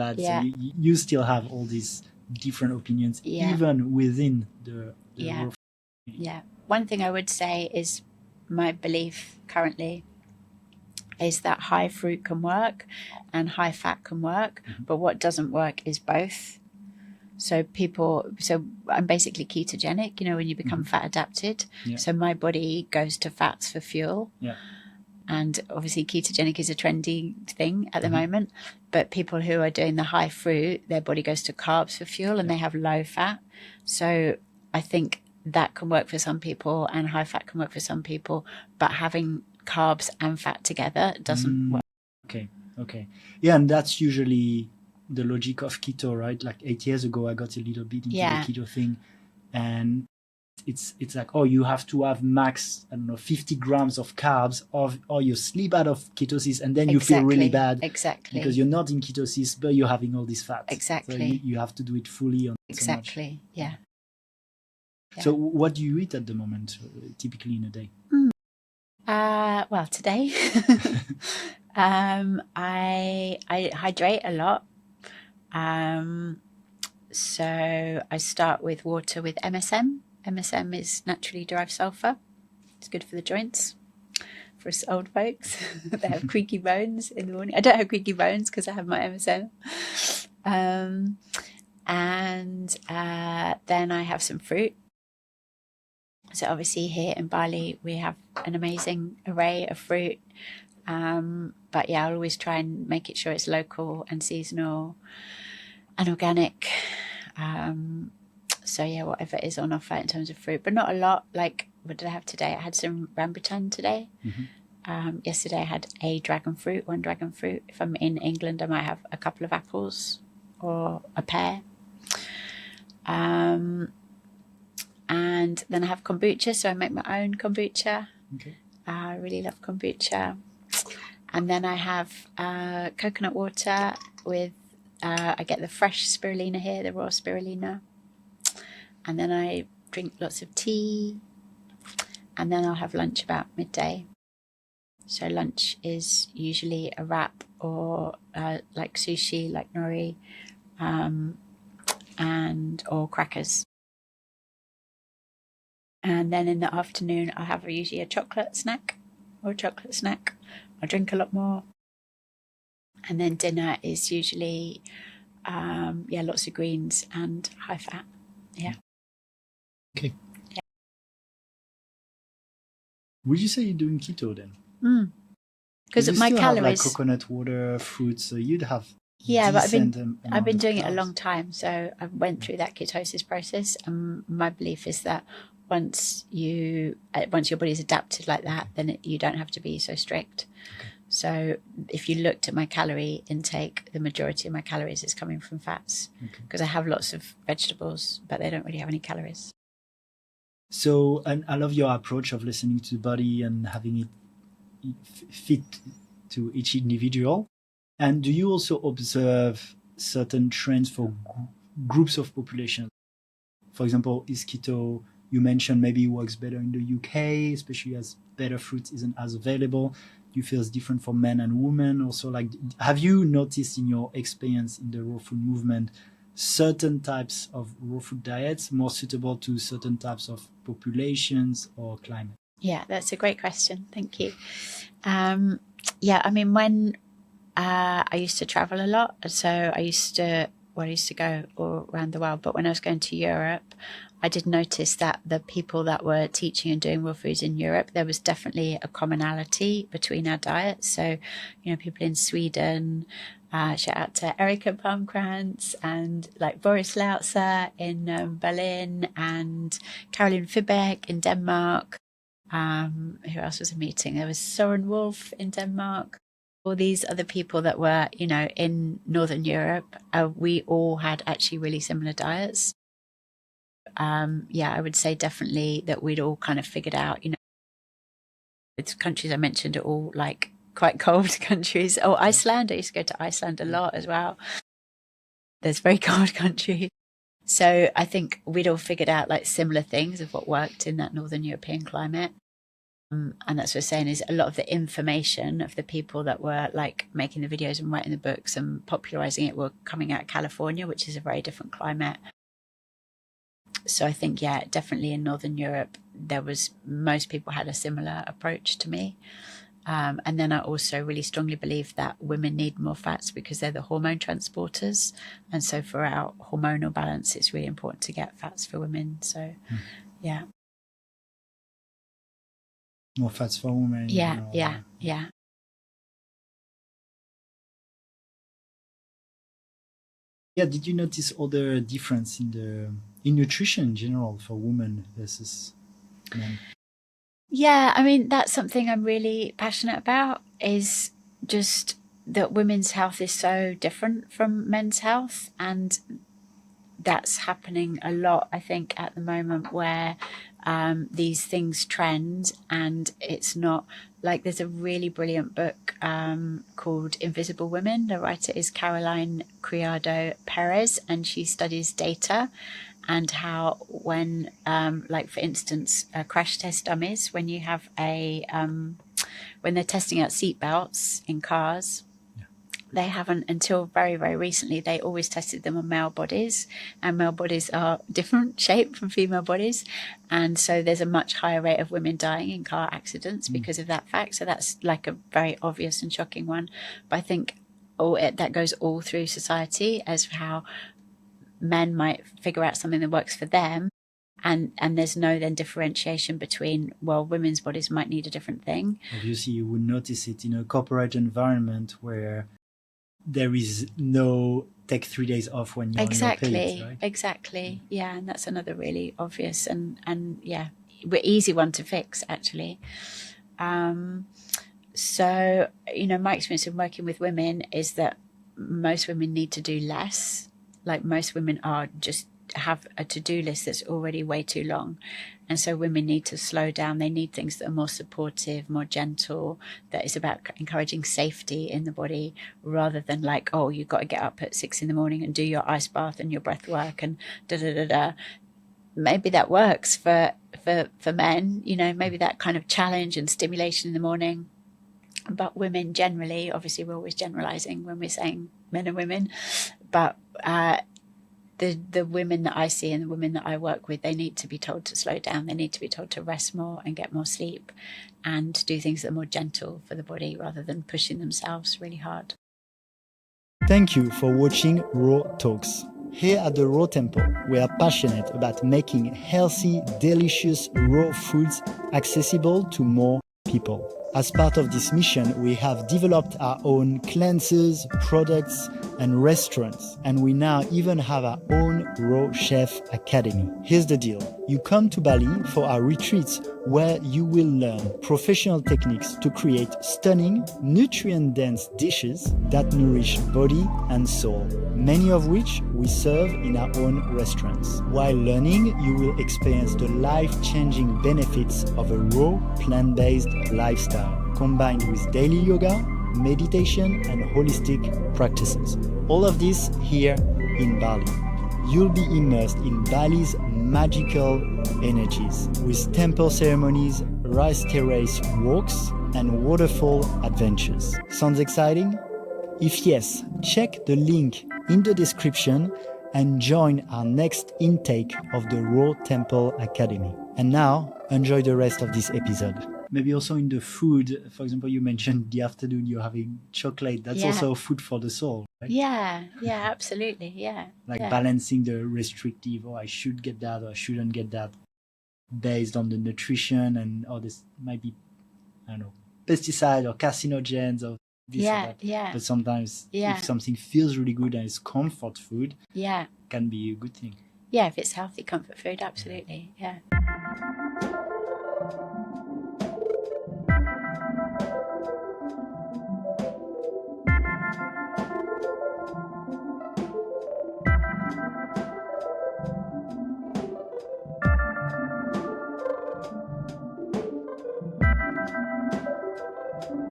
bad. So Yeah. you still have all these different opinions, Yeah. even within the Yeah. raw food. Yeah. One thing I would say is my belief currently is that high fruit can work and high fat can work, but what doesn't work is both. So I'm basically ketogenic, when you become fat adapted. Yeah. So my body goes to fats for fuel. Yeah. And obviously ketogenic is a trendy thing at the moment, but people who are doing the high fruit, their body goes to carbs for fuel and they have low fat. So I think that can work for some people and high fat can work for some people, but having carbs and fat together doesn't work. Okay. Yeah, and that's usually the logic of keto, right? Like 8 years ago, I got a little bit into the keto thing, and it's like, oh, you have to have max, 50 grams of carbs, or you slip out of ketosis, and then you feel really bad. Exactly. Because you're not in ketosis, but you're having all these fats. Exactly. So you have to do it fully. On exactly. So much. Yeah. So what do you eat at the moment, typically in a day? Well, today, I hydrate a lot. So I start with water with MSM. MSM is naturally derived sulfur. It's good for the joints. For us old folks that have creaky bones in the morning. I don't have creaky bones because I have my MSM. And then I have some fruit. So obviously here in Bali, we have an amazing array of fruit. But yeah, I'll always try and make it sure it's local and seasonal and organic. So yeah, whatever is on offer in terms of fruit, but not a lot. Like, what did I have today? I had some rambutan today. Yesterday I had one dragon fruit. If I'm in England, I might have a couple of apples or a pear. And then I have kombucha, so I make my own kombucha. Okay. I really love kombucha. And then I have coconut water with, I get the fresh spirulina here, the raw spirulina. And then I drink lots of tea. And then I'll have lunch about midday. So lunch is usually a wrap or like sushi, like nori, or crackers. And then in the afternoon, I'll have usually a chocolate snack. I'll drink a lot more. And then dinner is usually, lots of greens and high fat. Yeah. Okay. Yeah. Would you say you're doing keto then? Because my calories, have like coconut water, fruits, so you'd have. Yeah, but I've been doing it a long time, so I went through that ketosis process, and my belief is that once your body's adapted like that, then you don't have to be so strict. Okay. So if you looked at my calorie intake, the majority of my calories is coming from fats, because I have lots of vegetables, but they don't really have any calories. So, and I love your approach of listening to the body and having it fit to each individual. And do you also observe certain trends for groups of population? For example, is keto, you mentioned maybe works better in the UK, especially as better fruit isn't as available. Do you feel it's different for men and women? Also, like, have you noticed in your experience in the raw food movement certain types of raw food diets more suitable to certain types of populations or climate? Yeah, that's a great question. Thank you. Yeah, I mean, when I used to travel a lot, so I used to go all around the world, but when I was going to Europe, I did notice that the people that were teaching and doing raw foods in Europe, there was definitely a commonality between our diets. So, people in Sweden, shout out to Erika Palmkrantz and like Boris Lautzer in Berlin and Caroline Fibek in Denmark. Who else was a meeting? There was Søren Wolf in Denmark. All these other people that were, in Northern Europe, we all had actually really similar diets. I would say definitely that we'd all kind of figured out, the countries I mentioned are all like quite cold countries. Oh, Iceland. I used to go to Iceland a lot as well. There's very cold countries. So I think we'd all figured out like similar things of what worked in that Northern European climate. And that's what I'm saying, is a lot of the information of the people that were like making the videos and writing the books and popularizing it were coming out of California, which is a very different climate. So I think, yeah, definitely in Northern Europe, most people had a similar approach to me. And then I also really strongly believe that women need more fats because they're the hormone transporters. And so for our hormonal balance, it's really important to get fats for women. So, yeah. More fats for women. Yeah. Yeah, did you notice other difference in nutrition in general for women versus men? Yeah, I mean, that's something I'm really passionate about, is just that women's health is so different from men's health. And that's happening a lot, I think, at the moment, where these things trend, and it's not like, there's a really brilliant book called Invisible Women. The writer is Caroline Criado Perez, and she studies data and how when, like for instance, crash test dummies, when you have when they're testing out seatbelts in cars, they haven't, until very, very recently, they always tested them on male bodies, and male bodies are different shape from female bodies. And so there's a much higher rate of women dying in car accidents because of that fact. So that's like a very obvious and shocking one. But I think that goes all through society, as how men might figure out something that works for them. And there's no then differentiation between, well, women's bodies might need a different thing. Obviously, you would notice it in a corporate environment where there is no take 3 days off when you're on your periods, right? Exactly. Yeah, and that's another really obvious and yeah, easy one to fix, actually. So, my experience in working with women is that most women need to do less. Like, most women have a to-do list that's already way too long. And so women need to slow down. They need things that are more supportive, more gentle, that is about encouraging safety in the body, rather than like, oh, you've got to get up at 6 a.m. and do your ice bath and your breath work and da-da-da-da. Maybe that works for men, maybe that kind of challenge and stimulation in the morning. But women generally, obviously we're always generalizing when we're saying men and women, but the women that I see and the women that I work with, they need to be told to slow down. They need to be told to rest more and get more sleep and do things that are more gentle for the body, rather than pushing themselves really hard. Thank you for watching Raw Talks. Here at the Raw Temple, we are passionate about making healthy, delicious raw foods accessible to more people. As part of this mission, we have developed our own cleansers, products, and restaurants, and we now even have our own Raw Chef Academy. Here's the deal. You come to Bali for our retreats, where you will learn professional techniques to create stunning, nutrient-dense dishes that nourish body and soul, many of which we serve in our own restaurants. While learning, you will experience the life-changing benefits of a raw, plant-based lifestyle, combined with daily yoga, meditation, and holistic practices. All of this here in Bali. You'll be immersed in Bali's magical energies, with temple ceremonies, rice terrace walks, and waterfall adventures. Sounds exciting? If yes, check the link in the description and join our next intake of the Raw Temple Academy. And now, enjoy the rest of this episode. Maybe also in the food, for example, you mentioned the afternoon you're having chocolate. That's also food for the soul, right? Yeah, absolutely, yeah. Balancing the restrictive, I should get that or I shouldn't get that, based on the nutrition, and this might be, I don't know, pesticide or carcinogens or this or that. Yeah. But sometimes if something feels really good and it's comfort food, can be a good thing. Yeah, if it's healthy comfort food, absolutely, yeah.